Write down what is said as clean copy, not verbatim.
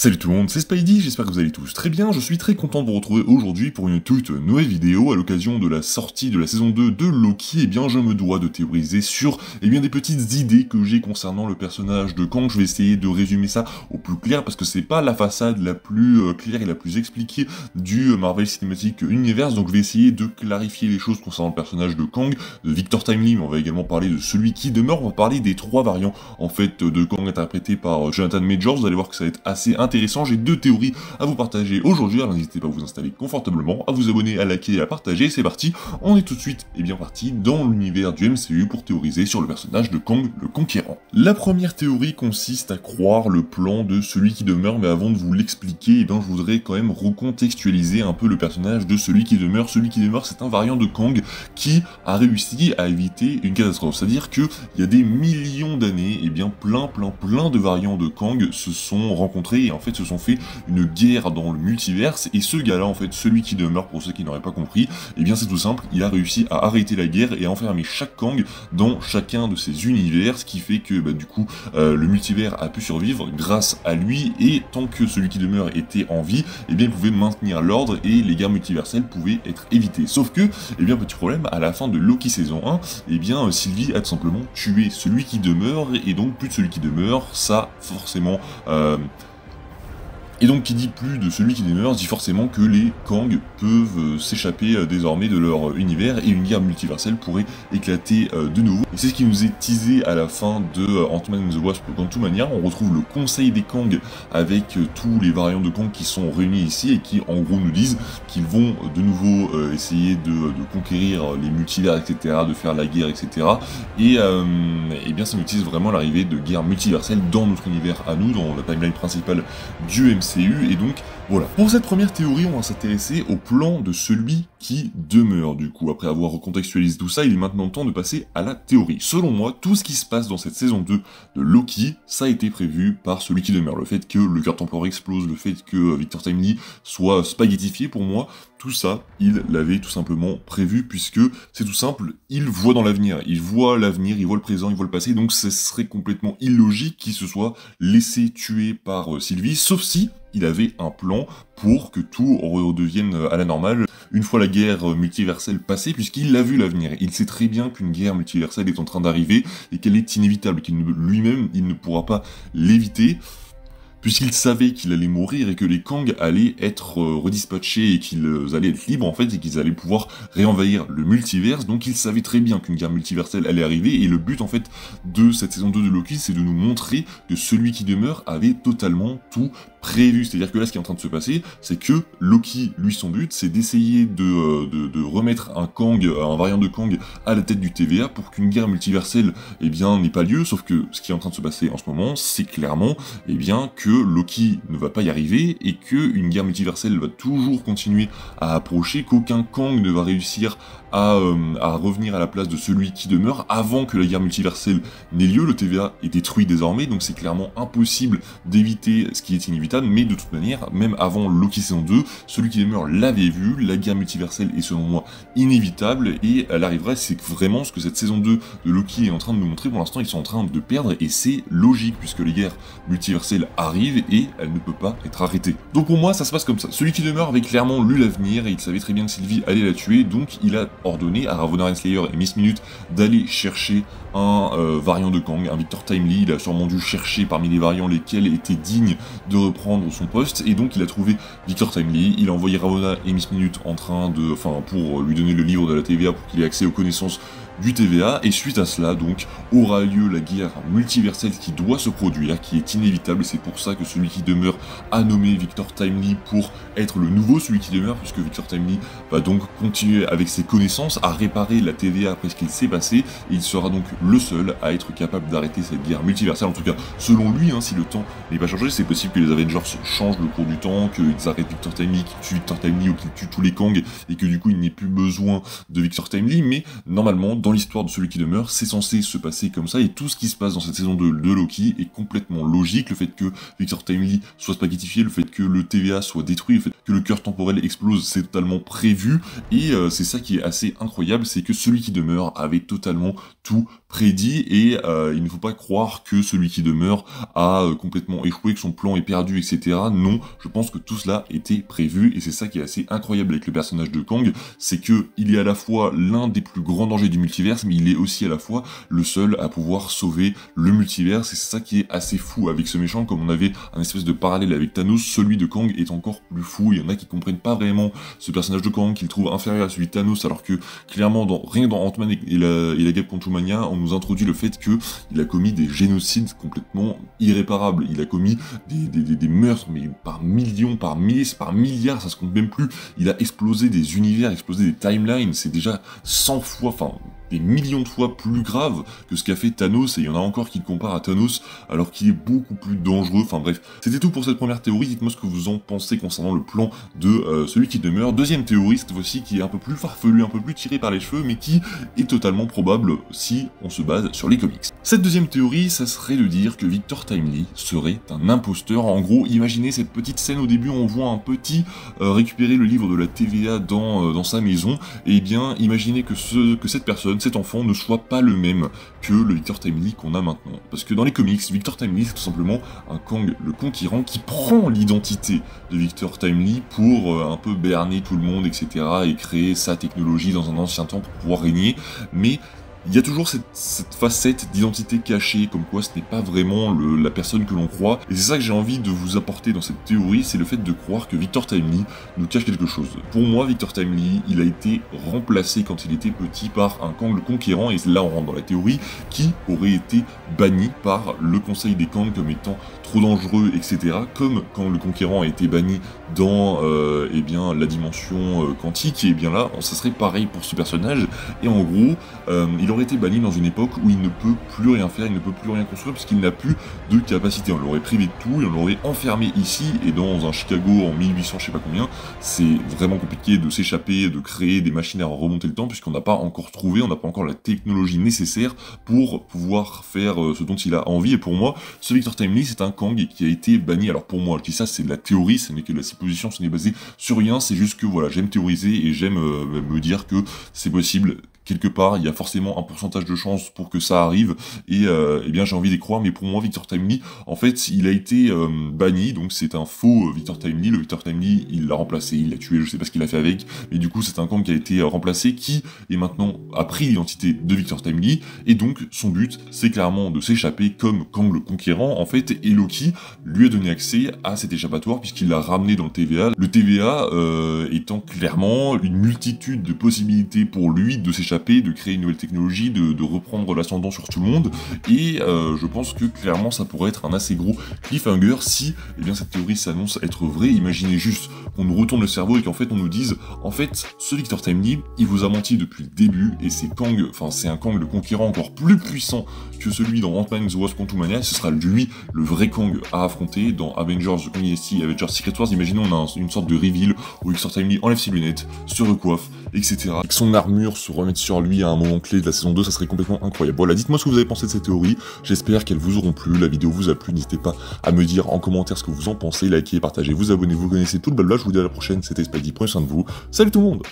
Salut tout le monde, c'est Spidey, j'espère que vous allez tous très bien, je suis très content de vous retrouver aujourd'hui pour une toute nouvelle vidéo à l'occasion de la sortie de la saison 2 de Loki. Je me dois de théoriser sur des petites idées que j'ai concernant le personnage de Kang. Je vais essayer de résumer ça au plus clair parce que c'est pas la façade la plus claire et la plus expliquée du Marvel Cinematic Universe, donc je vais essayer de clarifier les choses concernant le personnage de Kang, de Victor Timely, mais on va également parler de celui qui demeure, on va parler des trois variants en fait de Kang interprétés par Jonathan Majors. Vous allez voir que ça va être assez intéressant, j'ai deux théories à vous partager aujourd'hui, alors n'hésitez pas à vous installer confortablement, à vous abonner, à liker et à partager, c'est parti, on est tout de suite parti dans l'univers du MCU pour théoriser sur le personnage de Kang le Conquérant. La première théorie consiste à croire le plan de celui qui demeure, mais avant de vous l'expliquer, je voudrais quand même recontextualiser un peu le personnage de celui qui demeure. Celui qui demeure, c'est un variant de Kang qui a réussi à éviter une catastrophe, c'est-à-dire que il y a des millions d'années, plein de variants de Kang se sont rencontrés et en fait se sont fait une guerre dans le multiverse, et ce gars-là, en fait, celui qui demeure, pour ceux qui n'auraient pas compris, c'est tout simple, il a réussi à arrêter la guerre et à enfermer chaque Kang dans chacun de ses univers, ce qui fait que, le multivers a pu survivre grâce à lui, et tant que celui qui demeure était en vie, il pouvait maintenir l'ordre et les guerres multiverselles pouvaient être évitées. Sauf que, petit problème, à la fin de Loki saison 1, Sylvie a tout simplement tué celui qui demeure, et donc plus de celui qui demeure, ça, forcément, et donc qui dit plus de celui qui demeure, dit forcément que les Kang peuvent s'échapper désormais de leur univers et une guerre multiverselle pourrait éclater de nouveau. Et c'est ce qui nous est teasé à la fin de Ant-Man and the Wasp Quantumania. On retrouve le conseil des Kang avec tous les variants de Kang qui sont réunis ici et qui en gros nous disent qu'ils vont de nouveau essayer de conquérir les multivers, etc., de faire la guerre, etc. Et ça nous tease vraiment l'arrivée de guerres multiverselles dans notre univers à nous, dans la timeline principale du MCU. Et donc voilà. Pour cette première théorie, on va s'intéresser au plan de celui qui demeure. Du coup, après avoir recontextualisé tout ça, il est maintenant temps de passer à la théorie. Selon moi, tout ce qui se passe dans cette saison 2 de Loki, ça a été prévu par celui qui demeure. Le fait que le cœur temporel explose, le fait que Victor Timely soit spaghettifié, pour moi, tout ça, il l'avait tout simplement prévu, puisque c'est tout simple, il voit dans l'avenir, il voit le présent, il voit le passé, donc ce serait complètement illogique qu'il se soit laissé tuer par Sylvie, sauf si il avait un plan pour que tout redevienne à la normale une fois la guerre multiverselle passée, puisqu'il a vu l'avenir. Il sait très bien qu'une guerre multiverselle est en train d'arriver et qu'elle est inévitable, lui-même, il ne pourra pas l'éviter, puisqu'il savait qu'il allait mourir et que les Kang allaient être redispatchés et qu'ils allaient être libres en fait, et qu'ils allaient pouvoir réenvahir le multiverse. Donc il savait très bien qu'une guerre multiverselle allait arriver, et le but en fait de cette saison 2 de Loki, c'est de nous montrer que celui qui demeure avait totalement tout prévu. C'est-à-dire que là, ce qui est en train de se passer, c'est que Loki, lui, son but, c'est d'essayer de remettre un Kang, un variant de Kang à la tête du TVA pour qu'une guerre multiverselle, n'ait pas lieu. Sauf que ce qui est en train de se passer en ce moment, c'est clairement, que Loki ne va pas y arriver et que une guerre multiverselle va toujours continuer à approcher, qu'aucun Kang ne va réussir à revenir à la place de celui qui demeure avant que la guerre multiverselle n'ait lieu. Le TVA est détruit désormais, donc c'est clairement impossible d'éviter ce qui est inévitable, mais de toute manière, même avant Loki saison 2, celui qui demeure l'avait vu, la guerre multiverselle est selon moi inévitable, et elle arriverait, c'est vraiment ce que cette saison 2 de Loki est en train de nous montrer. Pour l'instant, ils sont en train de perdre, et c'est logique, puisque les guerres multiverselles arrivent, et elle ne peut pas être arrêtée. Donc pour moi, ça se passe comme ça. Celui qui demeure avait clairement lu l'avenir, et il savait très bien que Sylvie allait la tuer, donc il a ordonné à Ravonna Renslayer et Miss Minute d'aller chercher un variant de Kang, un Victor Timely. Il a sûrement dû chercher parmi les variants lesquels étaient dignes de reprendre son poste, et donc il a trouvé Victor Timely. Il a envoyé Ravonna et Miss Minute pour lui donner le livre de la TVA pour qu'il ait accès aux connaissances du TVA, et suite à cela, donc, aura lieu la guerre multiverselle qui doit se produire, qui est inévitable. C'est pour ça que celui qui demeure a nommé Victor Timely pour être le nouveau celui qui demeure, puisque Victor Timely va donc continuer avec ses connaissances à réparer la TVA après ce qu'il s'est passé, et il sera donc le seul à être capable d'arrêter cette guerre multiverselle. En tout cas, selon lui, si le temps n'est pas changé, c'est possible que les Avengers changent le cours du temps, qu'ils arrêtent Victor Timely, qu'ils tuent Victor Timely, ou qu'ils tuent tous les Kang, et que du coup il n'y ait plus besoin de Victor Timely, mais normalement, dans l'histoire de celui qui demeure, c'est censé se passer comme ça, et tout ce qui se passe dans cette saison 2 de Loki est complètement logique. Le fait que Victor Timely soit spaghettifié, le fait que le TVA soit détruit, le fait que le cœur temporel explose, c'est totalement prévu, et c'est ça qui est assez incroyable, c'est que celui qui demeure avait totalement tout prédit, et il ne faut pas croire que celui qui demeure a complètement échoué, que son plan est perdu, etc. Non, je pense que tout cela était prévu, et c'est ça qui est assez incroyable avec le personnage de Kang, c'est que il est à la fois l'un des plus grands dangers du multiverse, mais il est aussi à la fois le seul à pouvoir sauver le multiverse, et c'est ça qui est assez fou avec ce méchant. Comme on avait un espèce de parallèle avec Thanos, celui de Kang est encore plus fou. Il y en a qui comprennent pas vraiment ce personnage de Kang, qu'ils trouvent inférieur à celui de Thanos, alors que clairement rien dans Ant-Man et la guêpe Quantumania, on nous introduit le fait que il a commis des génocides complètement irréparables. Il a commis des meurtres, mais par millions, par milliers, par milliards, ça se compte même plus. Il a explosé des univers, explosé des timelines, c'est déjà 100 fois, enfin des millions de fois plus grave que ce qu'a fait Thanos, et il y en a encore qui le comparent à Thanos alors qu'il est beaucoup plus dangereux. Enfin bref, c'était tout pour cette première théorie. Dites-moi ce que vous en pensez concernant le plan de celui qui demeure. Deuxième théorie, cette fois-ci, qui est un peu plus farfelue, un peu plus tirée par les cheveux, mais qui est totalement probable si on se base sur les comics. Cette deuxième théorie, ça serait de dire que Victor Timely serait un imposteur. En gros, imaginez cette petite scène au début où on voit un petit récupérer le livre de la TVA dans sa maison, et bien imaginez que cette personne, cet enfant, ne soit pas le même que le Victor Timely qu'on a maintenant. Parce que dans les comics, Victor Timely, c'est tout simplement un Kang le Conquérant qui prend l'identité de Victor Timely pour un peu berner tout le monde, etc., et créer sa technologie dans un ancien temps pour pouvoir régner, mais il y a toujours cette facette d'identité cachée, comme quoi ce n'est pas vraiment la personne que l'on croit, et c'est ça que j'ai envie de vous apporter dans cette théorie, c'est le fait de croire que Victor Timely nous cache quelque chose. Pour moi, Victor Timely, il a été remplacé quand il était petit par un Kang le Conquérant, et là on rentre dans la théorie, qui aurait été banni par le Conseil des Kang comme étant trop dangereux, etc. Comme Kang le Conquérant a été banni dans eh bien, la dimension quantique, et bien là, ça serait pareil pour ce personnage, et en gros, il aurait été banni dans une époque où il ne peut plus rien faire, il ne peut plus rien construire, puisqu'il n'a plus de capacité. On l'aurait privé de tout, et on l'aurait enfermé ici, et dans un Chicago en 1800, je sais pas combien, c'est vraiment compliqué de s'échapper, de créer des machines à remonter le temps, puisqu'on n'a pas encore trouvé, on n'a pas encore la technologie nécessaire pour pouvoir faire ce dont il a envie. Et pour moi, ce Victor Timely, c'est un Kang qui a été banni. Alors pour moi, je dis ça, c'est de la théorie, ce n'est que de la supposition, ce n'est basé sur rien, c'est juste que voilà, j'aime théoriser, et j'aime me dire que c'est possible. Quelque part, il y a forcément un pourcentage de chance pour que ça arrive, et eh bien j'ai envie d'y croire, mais pour moi, Victor Timely, en fait, il a été banni, donc c'est un faux Victor Timely. Le Victor Timely, il l'a remplacé, il l'a tué, je sais pas ce qu'il a fait avec, mais du coup, c'est un Kang qui a été remplacé, qui est maintenant a pris l'identité de Victor Timely, et donc son but, c'est clairement de s'échapper comme Kang le Conquérant, en fait, et Loki lui a donné accès à cet échappatoire, puisqu'il l'a ramené dans le TVA. Le TVA étant clairement une multitude de possibilités pour lui de s'échapper, de créer une nouvelle technologie, de reprendre l'ascendant sur tout le monde, et je pense que clairement ça pourrait être un assez gros cliffhanger si eh bien, cette théorie s'annonce être vraie. Imaginez juste qu'on nous retourne le cerveau et qu'en fait on nous dise, en fait, ce Victor Timely, il vous a menti depuis le début, et c'est un Kang le Conquérant encore plus puissant que celui dans Ant-Man and the Wasp Quantumania. Ce sera lui le vrai Kang à affronter dans Avengers The Kang Dynasty et Avengers Secret Wars. Imaginons on a une sorte de reveal où Victor Timely enlève ses lunettes, se recoiffe, etc. Et que son armure se remette sur lui à un moment clé de la saison 2, ça serait complètement incroyable. Voilà, dites-moi ce que vous avez pensé de cette théorie, j'espère qu'elles vous auront plu, la vidéo vous a plu, n'hésitez pas à me dire en commentaire ce que vous en pensez, likez, partagez, vous abonnez, vous connaissez tout le blabla, je vous dis à la prochaine, c'était Spidey, prenez soin de vous, salut tout le monde.